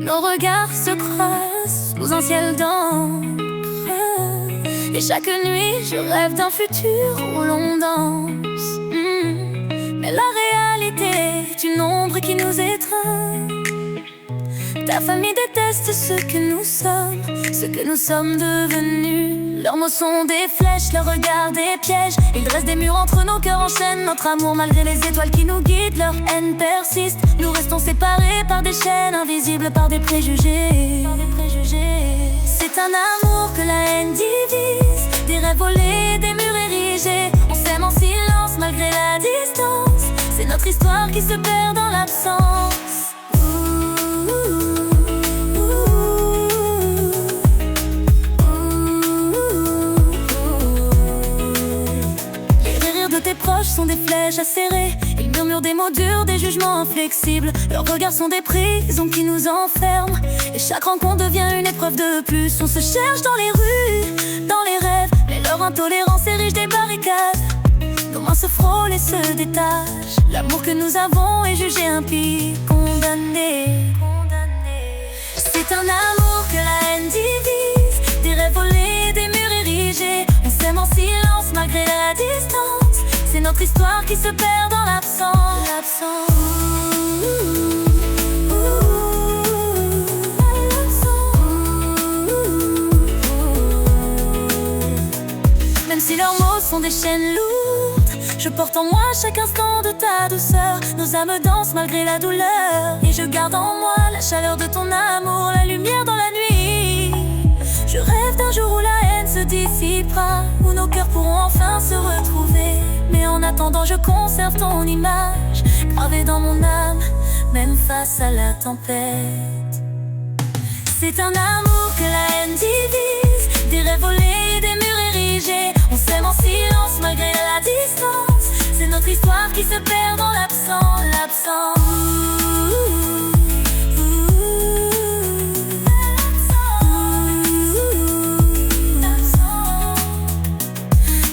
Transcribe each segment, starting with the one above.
Nos regards se croisent sous un ciel d'encre. Et chaque nuit je rêve d'un futur où l'on danse. Mais la réalité est une ombre qui nous étreint. Ta famille déteste ce que nous sommes devenus. Leurs mots sont des flèches, leurs regards des pièges. Ils dressent des murs entre nos cœurs, enchaînent notre amour malgré les étoiles qui nous guident. Leur haine persiste, nous restons séparés par des chaînes invisibles, par des préjugés. C'est un amour que la haine divise, des rêves volés, des murs érigés. On s'aime en silence malgré la distance. C'est notre histoire qui se perd dans l'absence. Tes proches sont des flèches acérées. Ils murmurent des mots durs, des jugements inflexibles. Leurs regards sont des prisons qui nous enferment. Et chaque rencontre devient une épreuve de plus. On se cherche dans les rues, dans les rêves, mais leur intolérance érige des barricades. Nos mains se frôlent et se détachent. L'amour que nous avons est jugé impie, condamné. C'est un amour que la haine divise, des rêves volés, des murs érigés. On s'aime en silence malgré la distance. C'est notre histoire qui se perd dans l'absence. Même si leurs mots sont des chaînes lourdes, je porte en moi chaque instant de ta douceur. Nos âmes dansent malgré la douleur. Et je garde en moi la chaleur de ton amour, la lumière dans la nuit. Je rêve d'un jour où la haine se dissipera, où nos cœurs pourront enfin se retrouver. Mais en attendant je conserve ton image, gravée dans mon âme, même face à la tempête. C'est un amour que la haine divise, des rêves volés, des murs érigés. On s'aime en silence malgré la distance. C'est notre histoire qui se perd dans l'absence.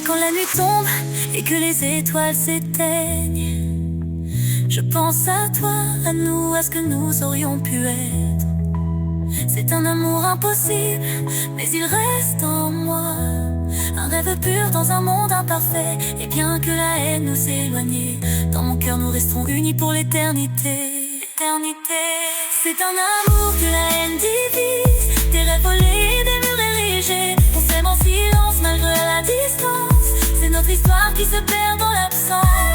Quand la nuit tombe et que les étoiles s'éteignent, je pense à toi, à nous, à ce que nous aurions pu être. C'est un amour impossible, mais il reste en moi. Un rêve pur dans un monde imparfait. Et bien que la haine nous éloigne, dans mon cœur nous resterons unis pour l'éternité. C'est un amour que la haine divise, des rêves volés, des murs érigés. On s'aime en silence malgré la distance. C'est notre histoire qui se perd dans l'absence.